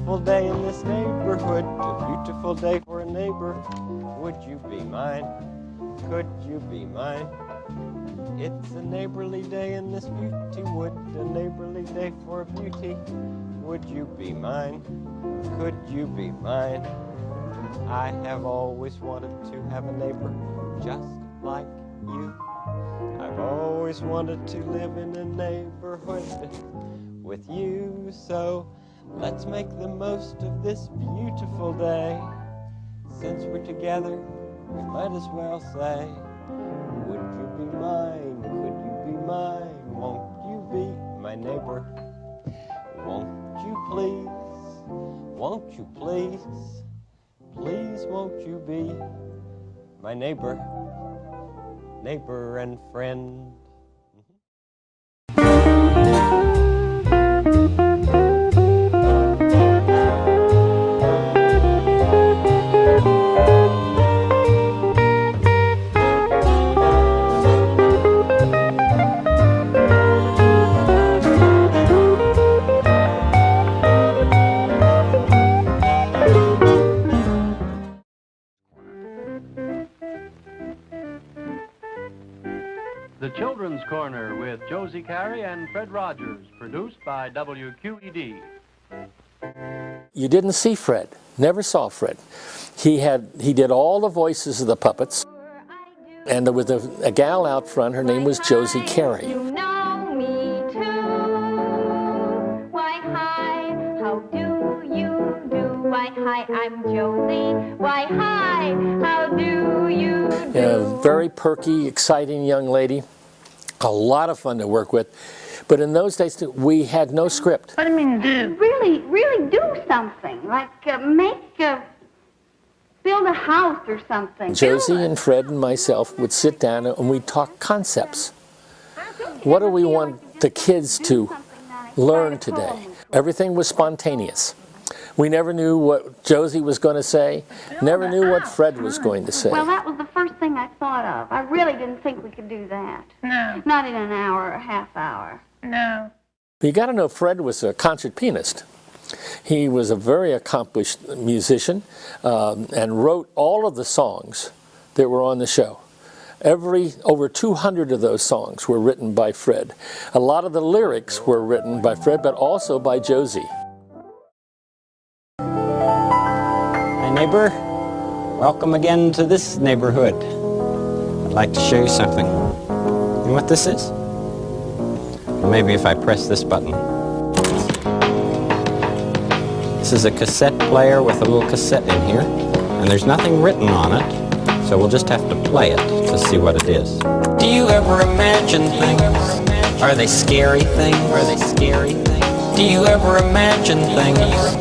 beautiful day in this neighborhood, a beautiful day for a neighbor. Would you be mine? Could you be mine? It's a neighborly day in this beauty wood, a neighborly day for beauty. Would you be mine? Could you be mine? I have always wanted to have a neighbor just like you. I've always wanted to live in a neighborhood with you. So let's make the most of this beautiful day. Since we're together, we might as well say, would you be mine? Could you be mine? Won't you be my neighbor? Won't you please? Won't you please? Please won't you be my neighbor? Neighbor and friend. The Children's Corner with Josie Carey and Fred Rogers, produced by WQED. You didn't see Fred, never saw Fred. He did all the voices of the puppets, and there was a gal out front, her name was Josie Carey. You know me too. Why, hi, how do you do? Why, hi, I'm Josie. Why, hi, how do you do? A very perky, exciting young lady. A lot of fun to work with. But in those days, we had no script. What do you mean do? Really do something. Like build a house or something. Josie and Fred and myself would sit down and we'd talk concepts. What do we want the kids to learn today? Everything was spontaneous. We never knew what Josie was going to say, never knew what Fred was going to say. Well, that was the first thing I thought of. I really didn't think we could do that. No. Not in an hour or a half hour. No. You got to know Fred was a concert pianist. He was a very accomplished musician and wrote all of the songs that were on the show. Over 200 of those songs were written by Fred. A lot of the lyrics were written by Fred, but also by Josie. Hi, neighbor. Welcome again to this neighborhood. I'd like to show you something. You know what this is? Well, maybe if I press this button. This is a cassette player with a little cassette in here, and there's nothing written on it, so we'll just have to play it to see what it is. Do you ever imagine things? Are they scary things? Are they scary things? Do you ever imagine things?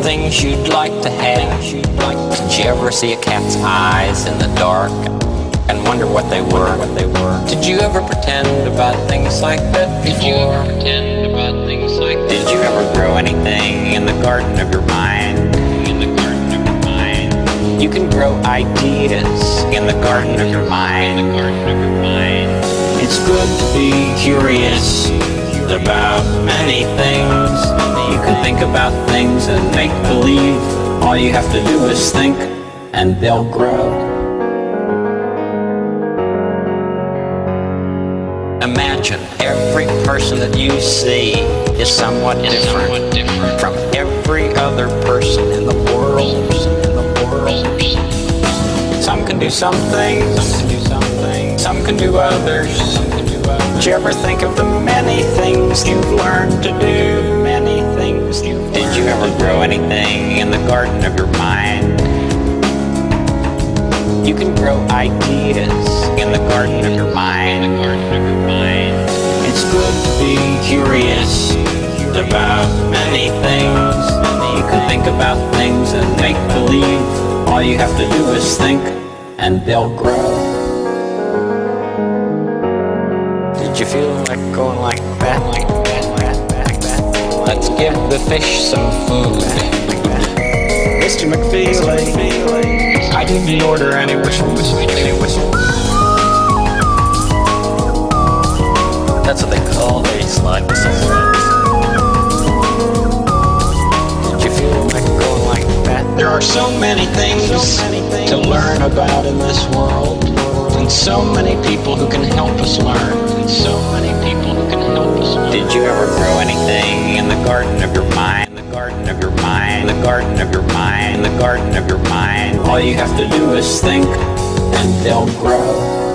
Things you'd like to have? Did you ever see a cat's eyes in the dark and wonder what they were? Did you ever pretend about things like that before? Did you ever pretend about things like that? Did you ever grow anything in the garden of your mind? In the garden of your mind. You can grow ideas in the garden of your mind. In the garden of your mind. It's good to be curious about many things. You can think about things and make believe. All you have to do is think, and they'll grow. Imagine every person that you see is somewhat different from every other person in the world. Some can do some things, some can do others. Did you ever think of the many things you've learned to do? Many things you've learned. Did you ever grow anything in the garden of your mind? You can grow ideas in the garden of your mind. In the garden of your mind. It's good to be curious about many things. You can think about things and make believe. All you have to do is think, and they'll grow. Did you feel like going like that? Let's give the fish some food. Mr. McFeely, I didn't order any whistles. That's what they call a slide whistle. Did you feel There are so many things to learn about in this world, and so many people who can help us learn. So many people who can help us learn. Did you ever grow anything in the garden of your mind? The garden of your mind, the garden of your mind, the garden of your mind. All you have to do is think, and they'll grow.